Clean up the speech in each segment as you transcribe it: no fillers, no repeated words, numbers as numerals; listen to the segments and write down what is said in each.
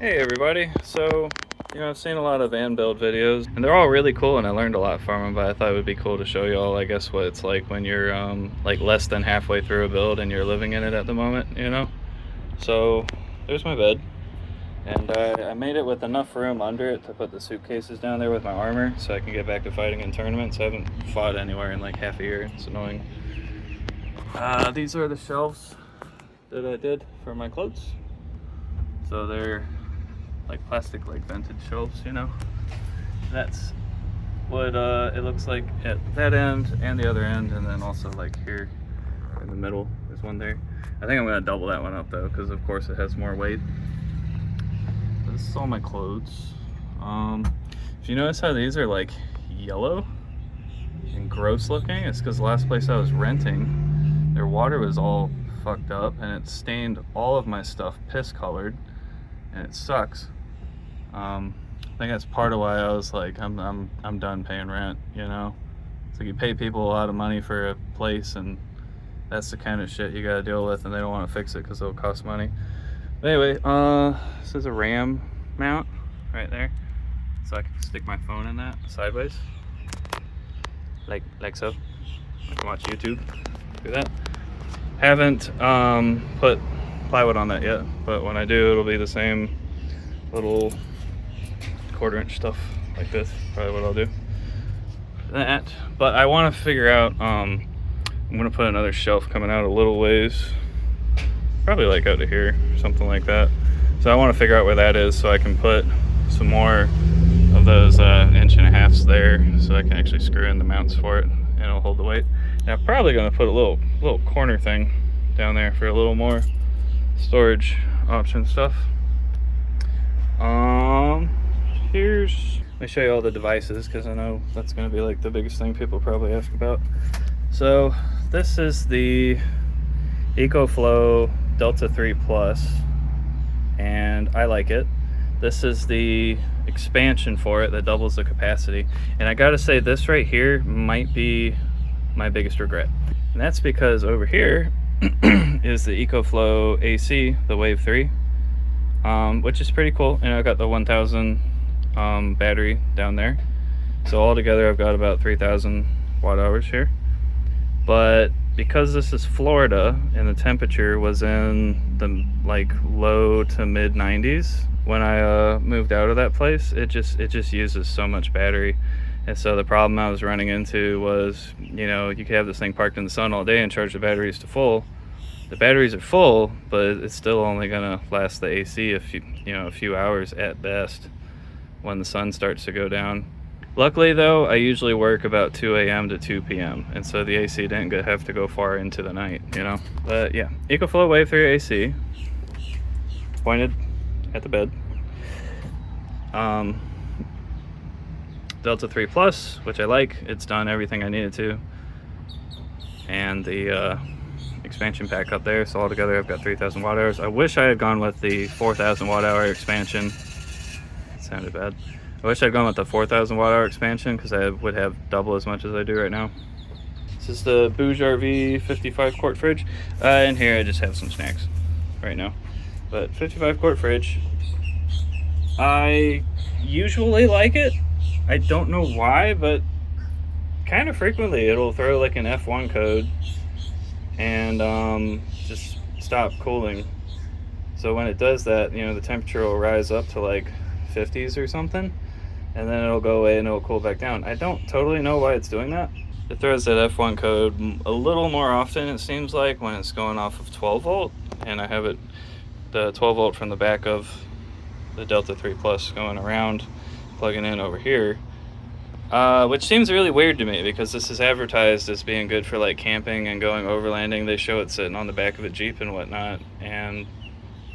Hey everybody, so I've seen a lot of van build videos and they're all really cool and I learned a lot from them, but I thought it would be cool to show you all, I guess, what it's like when you're like less than halfway through a build and you're living in it at the moment. So there's my bed, and I made it with enough room under it to put the suitcases down there with my armor so I can get back to fighting in tournaments. I haven't fought anywhere in like half a year. It's annoying. These are the shelves that I did for my clothes. So they're like plastic, like vented shelves. That's what it looks like at that end and the other end, and then also like here in the middle there's one there. I think I'm gonna double that one up though, because of course it has more weight. But this is all my clothes. If you notice how these are like yellow and gross looking, it's because the last place I was renting, their water was all fucked up and it stained all of my stuff piss colored, and it sucks. I think that's part of why I was like, I'm done paying rent. It's like you pay people a lot of money for a place, and that's the kind of shit you gotta deal with, and they don't want to fix it because it'll cost money. But anyway, this is a RAM mount right there, so I can stick my phone in that sideways, like so. I can watch YouTube. Do that. Haven't put plywood on that yet, but when I do, it'll be the same little 1/4 inch stuff like this. Probably what I'll do. That, but I want to figure out. I'm gonna put another shelf coming out a little ways, probably like out of here, something like that. So I want to figure out where that is so I can put some more of those 1.5 there, so I can actually screw in the mounts for it and it'll hold the weight. And I'm probably gonna put a little corner thing down there for a little more storage option stuff. Let me show you all the devices, because I know that's going to be like the biggest thing people probably ask about. So this is the EcoFlow Delta 3 Plus, and I like it. This is the expansion for it that doubles the capacity, and I gotta say, this right here might be my biggest regret, and that's because over here is the EcoFlow AC, the Wave 3, which is pretty cool, and I've got the 1000 battery down there, so altogether I've got about 3000 watt hours here. But because this is Florida and the temperature was in the like low to mid 90s when I moved out of that place, it just uses so much battery. And so the problem I was running into was, you could have this thing parked in the sun all day and charge the batteries to full. The batteries are full, but it's still only gonna last the AC a few hours at best when the sun starts to go down. Luckily though, I usually work about 2 a.m. to 2 p.m. and so the AC didn't have to go far into the night. But yeah, EcoFlow Wave 3 AC pointed at the bed. Delta 3 Plus, which I like. It's done everything I needed to, and the expansion pack up there, so altogether I've got 3000 watt hours. I wish I had gone with the 4000 watt hour expansion. It sounded bad. I wish I'd gone with the 4000 watt hour expansion, because I would have double as much as I do right now. This is the Bouge RV 55 quart fridge. In here I just have some snacks right now, but 55 quart fridge. I usually like it. I don't know why, but kind of frequently it'll throw like an F1 code and just stop cooling. So when it does that, the temperature will rise up to like 50s or something, and then it'll go away and it'll cool back down. I don't totally know why it's doing that. It throws that F1 code a little more often, it seems like, when it's going off of 12 volt, and I have it, the 12 volt from the back of the Delta 3 Plus going around, plugging in over here, which seems really weird to me, because this is advertised as being good for like camping and going overlanding. They show it sitting on the back of a Jeep and whatnot, and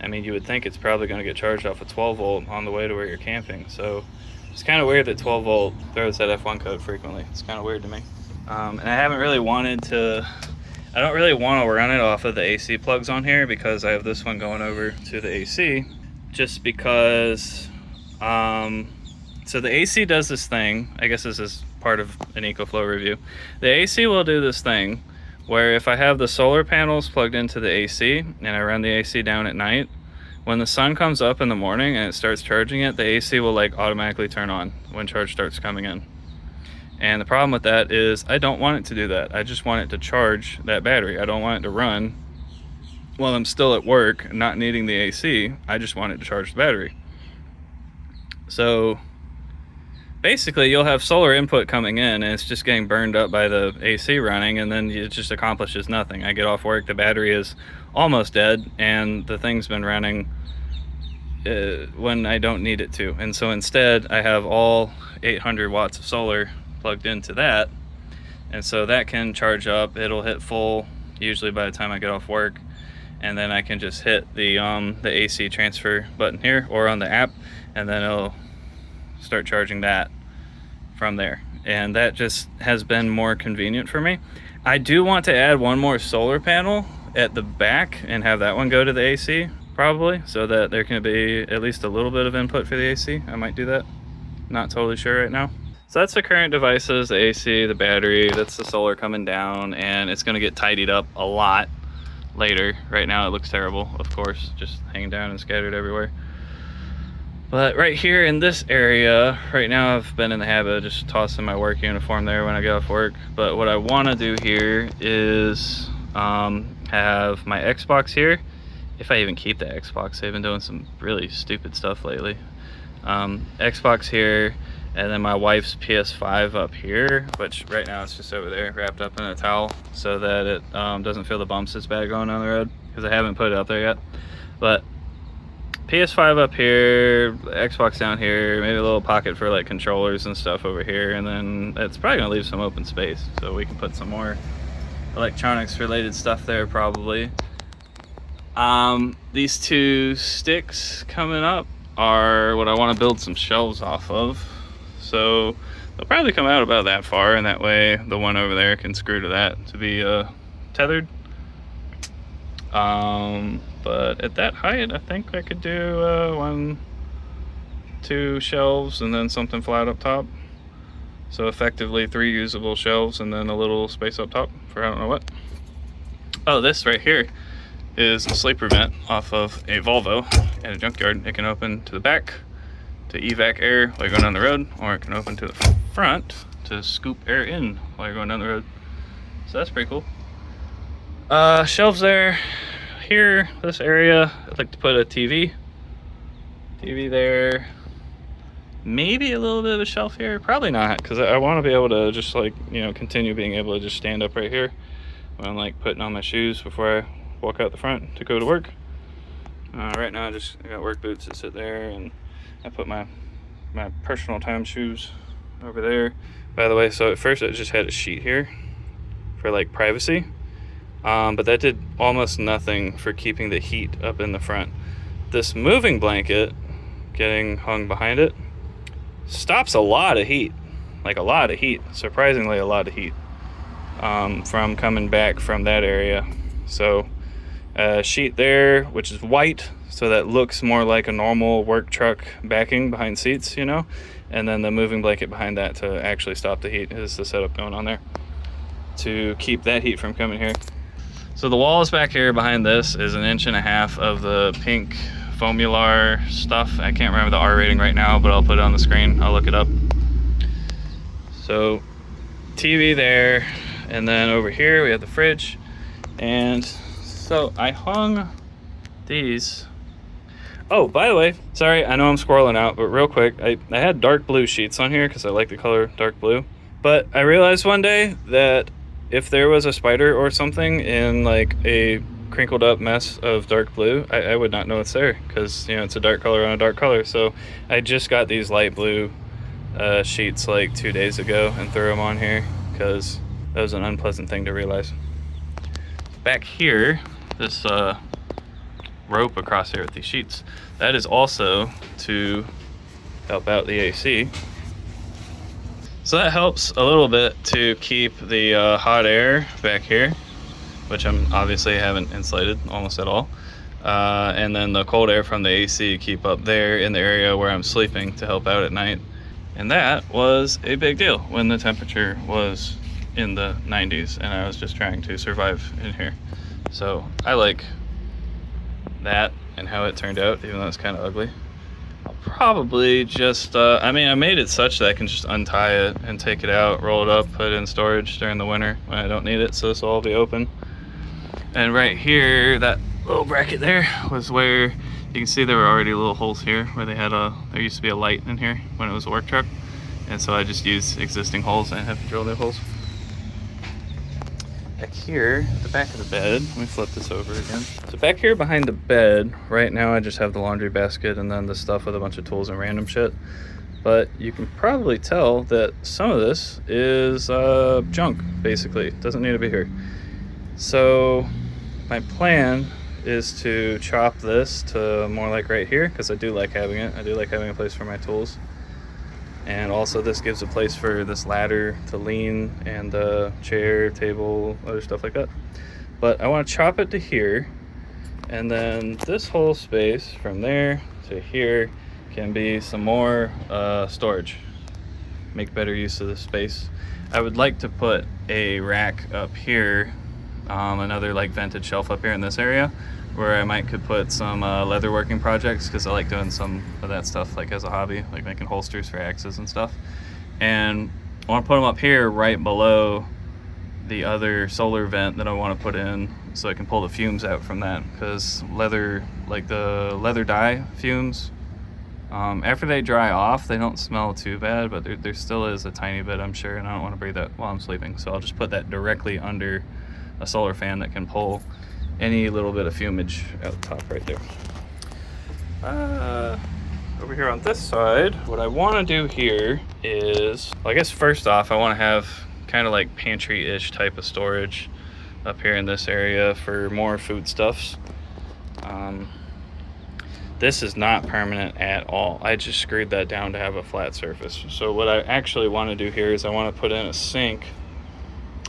I mean, you would think it's probably going to get charged off a 12 volt on the way to where you're camping. So it's kind of weird that 12 volt throws that F1 code frequently. It's kind of weird to me. And I haven't really wanted to, I don't really want to run it off of the AC plugs on here, because I have this one going over to the AC, just because, so the AC does this thing. I guess this is part of an EcoFlow review. The AC will do this thing where if I have the solar panels plugged into the AC and I run the AC down at night, when the sun comes up in the morning and it starts charging it, the AC will like automatically turn on when charge starts coming in. And the problem with that is I don't want it to do that. I just want it to charge that battery. I don't want it to run while I'm still at work, not needing the AC. I just want it to charge the battery. So basically you'll have solar input coming in and it's just getting burned up by the AC running, and then it just accomplishes nothing. I get off work, the battery is almost dead, and the thing's been running when I don't need it to. And so instead I have all 800 watts of solar plugged into that, and so that can charge up. It'll hit full usually by the time I get off work, and then I can just hit the AC transfer button here or on the app, and then it'll start charging that from there. And that just has been more convenient for me. I do want to add one more solar panel at the back and have that one go to the AC probably, so that there can be at least a little bit of input for the AC. I might do that, not totally sure right now. So that's the current devices, the AC, the battery, that's the solar coming down, and it's going to get tidied up a lot later. Right now it looks terrible, of course, just hanging down and scattered everywhere. But right here in this area, right now I've been in the habit of just tossing my work uniform there when I get off work. But what I want to do here is have my Xbox here. If I even keep the Xbox, they've been doing some really stupid stuff lately. Xbox here, and then my wife's PS5 up here, which right now it's just over there wrapped up in a towel so that it doesn't feel the bumps as bad going down the road, because I haven't put it up there yet. But PS5 up here, Xbox down here, maybe a little pocket for like controllers and stuff over here, and then it's probably gonna leave some open space so we can put some more electronics related stuff there probably. These two sticks coming up are what I want to build some shelves off of, so they'll probably come out about that far, and that way the one over there can screw to that to be tethered. But at that height I think I could do 2 shelves and then something flat up top, so effectively 3 usable shelves and then a little space up top for I don't know what. Oh, this right here is a sleeper vent off of a Volvo at a junkyard. It can open to the back to evac air while you're going down the road, or it can open to the front to scoop air in while you're going down the road. So that's pretty cool. Shelves there. Here, this area, I'd like to put a TV there. Maybe a little bit of a shelf here. Probably not, because I want to be able to just like, you know, continue being able to just stand up right here when I'm like putting on my shoes before I walk out the front to go to work. Right now I got work boots that sit there, and I put my personal time shoes over there. By the way, so at first I just had a sheet here for like privacy, but that did almost nothing for keeping the heat up in the front. This moving blanket getting hung behind it stops a lot of heat, like a lot of heat, surprisingly a lot of heat from coming back from that area. So a sheet there, which is white, so that looks more like a normal work truck backing behind seats, you know, and then the moving blanket behind that to actually stop the heat is the setup going on there to keep that heat from coming here. So the walls back here behind this is 1.5 inches of the pink Foamular stuff. I can't remember the R rating right now, but I'll put it on the screen. I'll look it up. So TV there, and then over here we have the fridge. And so I hung these. Oh, by the way, sorry, I know I'm squirreling out, but real quick, I had dark blue sheets on here because I like the color dark blue. But I realized one day that if there was a spider or something in like a crinkled up mess of dark blue, I would not know it's there, because, you know, it's a dark color on a dark color. So I just got these light blue sheets like 2 days ago and threw them on here because that was an unpleasant thing to realize. Back here, this rope across here with these sheets, that is also to help out the AC. So that helps a little bit to keep the hot air back here, which I'm obviously haven't insulated almost at all, and then the cold air from the AC keep up there in the area where I'm sleeping to help out at night. And that was a big deal when the temperature was in the 90s and I was just trying to survive in here. So I like that and how it turned out, even though it's kind of ugly. I'll probably just, I mean, I made it such that I can just untie it and take it out, roll it up, put it in storage during the winter when I don't need it, so this will all be open. And right here, that little bracket there was where you can see there were already little holes here where they had there used to be a light in here when it was a work truck. And so I just used existing holes and I have to drill new holes. Back here, the back of the bed, let me flip this over again. So back here behind the bed, right now I just have the laundry basket and then the stuff with a bunch of tools and random shit. But you can probably tell that some of this is junk, basically. It doesn't need to be here. So my plan is to chop this to more like right here, because I do like having it. I do like having a place for my tools. And also this gives a place for this ladder to lean and the chair, table, other stuff like that. But I want to chop it to here, and then this whole space from there to here can be some more storage. Make better use of the space. I would like to put a rack up here, another like vented shelf up here in this area, where I could put some leatherworking projects, because I like doing some of that stuff like as a hobby, like making holsters for axes and stuff. And I want to put them up here right below the other solar vent that I want to put in, so I can pull the fumes out from that, because leather, like the leather dye fumes, after they dry off, they don't smell too bad, but there still is a tiny bit, I'm sure, and I don't want to breathe that while I'm sleeping. So I'll just put that directly under a solar fan that can pull any little bit of fumage out the top right there. Over here on this side, what I want to do here is, well, I guess first off, I want to have kind of like pantry-ish type of storage up here in this area for more foodstuffs. This is not permanent at all. I just screwed that down to have a flat surface. So what I actually want to do here is I want to put in a sink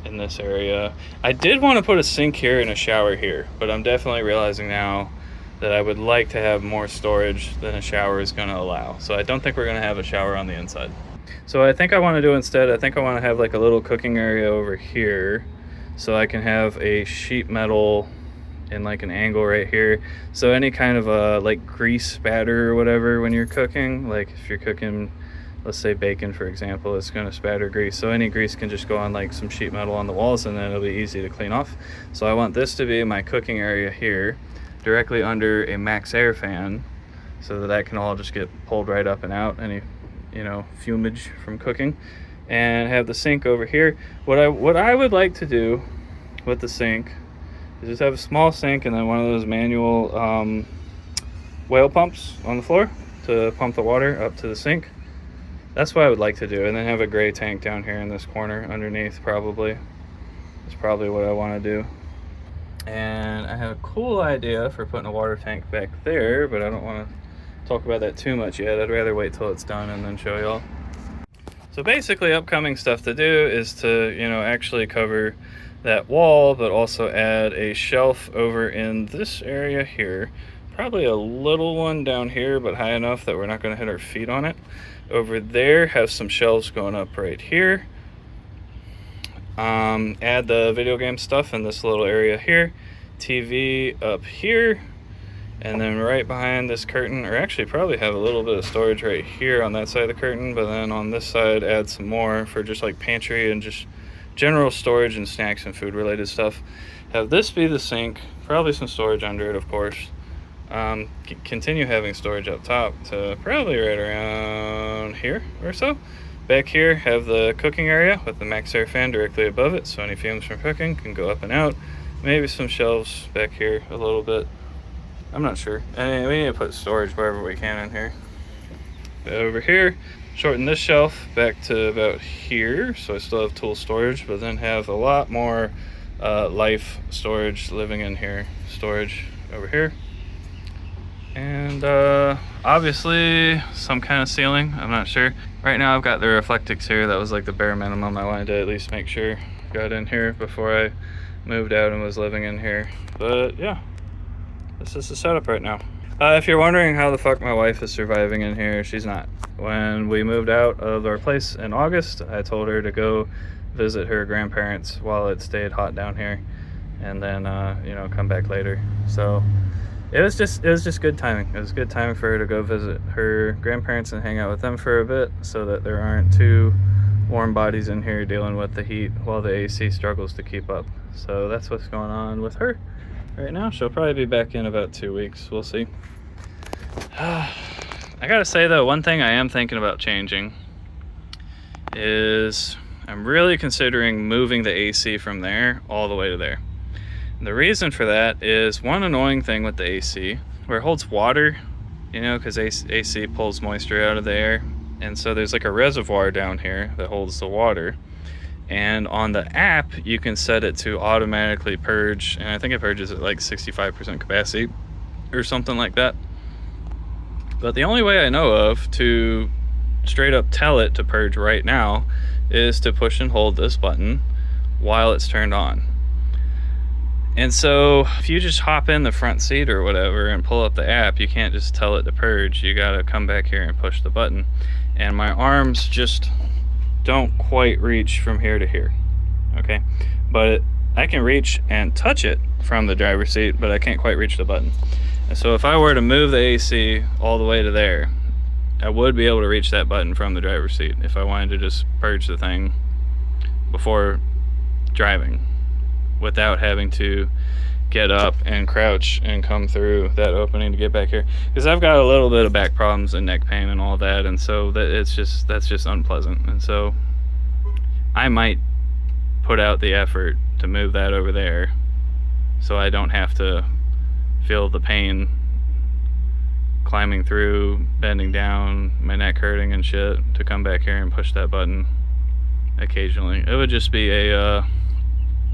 in this area. I did want to put a sink here and a shower here, but I'm definitely realizing now that I would like to have more storage than a shower is going to allow. So I don't think we're going to have a shower on the inside. So I think I want to do instead, I think I want to have like a little cooking area over here, so I can have a sheet metal in like an angle right here. So any kind of a like grease spatter or whatever when you're cooking, like if you're cooking, let's say bacon, for example, it's going to spatter grease. So any grease can just go on like some sheet metal on the walls, and then it'll be easy to clean off. So I want this to be my cooking area here, directly under a max air fan, so that that can all just get pulled right up and out, any, you know, fumage from cooking. And have the sink over here. What I would like to do with the sink is just have a small sink and then one of those manual whale pumps on the floor to pump the water up to the sink. That's what I would like to do, and then have a gray tank down here in this corner underneath. Probably that's probably what I want to do. And I have a cool idea for putting a water tank back there, but I don't want to talk about that too much yet. I'd rather wait till it's done and then show y'all. So basically, upcoming stuff to do is to, you know, actually cover that wall, but also add a shelf over in this area here. Probably a little one down here, but high enough that we're not going to hit our feet on it. Over there, have some shelves going up right here. Add the video game stuff in this little area here. TV up here. And then right behind this curtain, or actually probably have a little bit of storage right here on that side of the curtain, but then on this side add some more for just like pantry and just general storage and snacks and food related stuff. Have this be the sink, probably some storage under it, of course. Continue having storage up top to probably right around here or so. Back here, have the cooking area with the max air fan directly above it, so any fumes from cooking can go up and out. Maybe some shelves back here a little bit. I'm not sure. And we need to put storage wherever we can in here. Over here, shorten this shelf back to about here, so I still have tool storage, but then have a lot more life storage living in here. Storage over here. And obviously some kind of ceiling, I'm not sure. Right now I've got the Reflectix here. That was like the bare minimum I wanted to at least make sure got in here before I moved out and was living in here. But yeah, this is the setup right now. If you're wondering how the fuck my wife is surviving in here, she's not. When we moved out of our place in August, I told her to go visit her grandparents while it stayed hot down here, and then you know, come back later. So it was just good timing. It was good timing for her to go visit her grandparents and hang out with them for a bit, so that there aren't two warm bodies in here dealing with the heat while the AC struggles to keep up. So that's what's going on with her right now. She'll probably be back in about 2 weeks. We'll see. I gotta say though, one thing I am thinking about changing is I'm really considering moving the AC from there all the way to there. And the reason for that is one annoying thing with the AC, where it holds water, you know, because AC pulls moisture out of the air. And so there's like a reservoir down here that holds the water. And on the app, you can set it to automatically purge. And I think it purges at like 65% capacity or something like that. But the only way I know of to straight up tell it to purge right now is to push and hold this button while it's turned on. And so if you just hop in the front seat or whatever and pull up the app, you can't just tell it to purge. You gotta come back here and push the button. And my arms just don't quite reach from here to here, okay? But I can reach and touch it from the driver's seat, but I can't quite reach the button. And so if I were to move the AC all the way to there, I would be able to reach that button from the driver's seat if I wanted to just purge the thing before driving, without having to get up and crouch and come through that opening to get back here, because I've got a little bit of back problems and neck pain and all that, and so that's just unpleasant. And so I might put out the effort to move that over there so I don't have to feel the pain climbing through, bending down, my neck hurting and shit, to come back here and push that button occasionally. It would just be a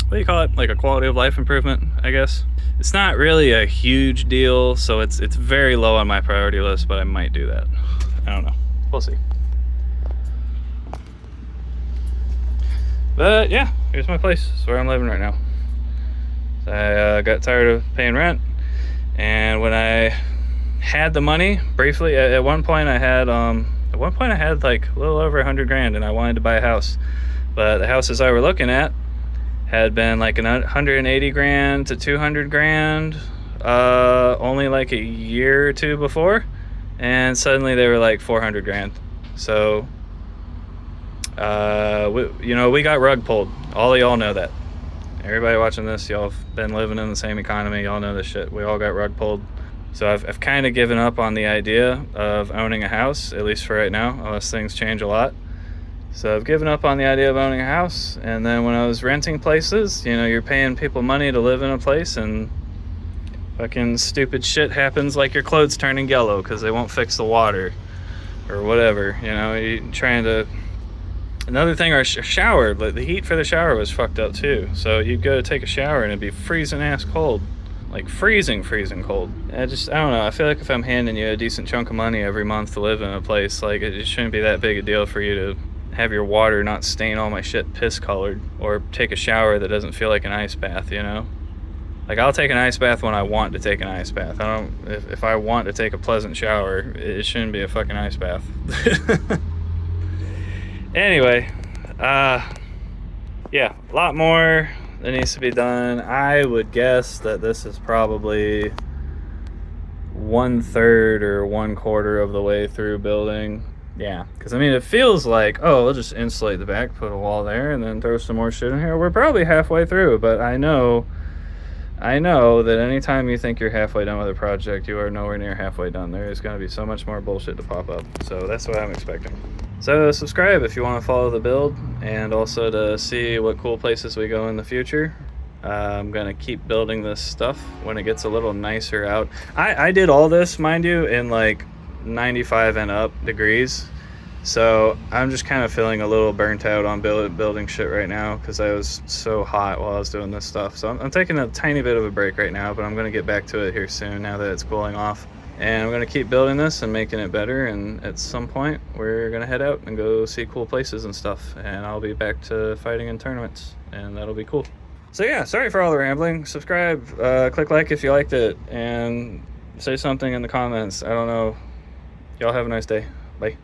what do you call it, like a quality of life improvement, I guess. It's not really a huge deal, so it's very low on my priority list, but I might do that. I don't know, we'll see. But yeah, here's my place. It's where I'm living right now. I got tired of paying rent, and when I had the money, briefly, at one point I had like a little over 100 grand, and I wanted to buy a house. But the houses I were looking at had been like 180 grand to 200 grand only like a year or two before, and suddenly they were like 400 grand. So we got rug pulled. All of y'all know that. Everybody watching this, y'all have been living in the same economy, y'all know this shit. We all got rug pulled. So I've kind of given up on the idea of owning a house, at least for right now, unless things change a lot. So I've given up on the idea of owning a house. And then when I was renting places, you know, you're paying people money to live in a place, and fucking stupid shit happens, like your clothes turning yellow because they won't fix the water or whatever. You know, you're trying to... Another thing, our shower, the heat for the shower was fucked up too. So you'd go to take a shower and it'd be freezing ass cold. Like freezing cold. I don't know, I feel like if I'm handing you a decent chunk of money every month to live in a place, like it shouldn't be that big a deal for you to have your water not stain all my shit piss colored, or take a shower that doesn't feel like an ice bath, you know? Like, I'll take an ice bath when I want to take an ice bath. If I want to take a pleasant shower, it shouldn't be a fucking ice bath. Anyway, yeah, a lot more that needs to be done. I would guess that this is probably 1/3 or 1/4 of the way through building. Yeah, because I mean, it feels like, oh, we'll just insulate the back, put a wall there, and then throw some more shit in here. We're probably halfway through, but I know that anytime you think you're halfway done with a project, you are nowhere near halfway done. There is going to be so much more bullshit to pop up. So that's what I'm expecting. So subscribe if you want to follow the build, and also to see what cool places we go in the future. I'm going to keep building this stuff when it gets a little nicer out. I did all this, mind you, in like 95 and up degrees. So I'm just kind of feeling a little burnt out on building shit right now because I was so hot while I was doing this stuff. So I'm taking a tiny bit of a break right now, but I'm going to get back to it here soon now that it's cooling off. And I'm going to keep building this and making it better, and at some point we're going to head out and go see cool places and stuff, and I'll be back to fighting in tournaments, and that'll be cool. So yeah, sorry for all the rambling. Subscribe, click like if you liked it, and say something in the comments. I don't know. Y'all have a nice day. Bye.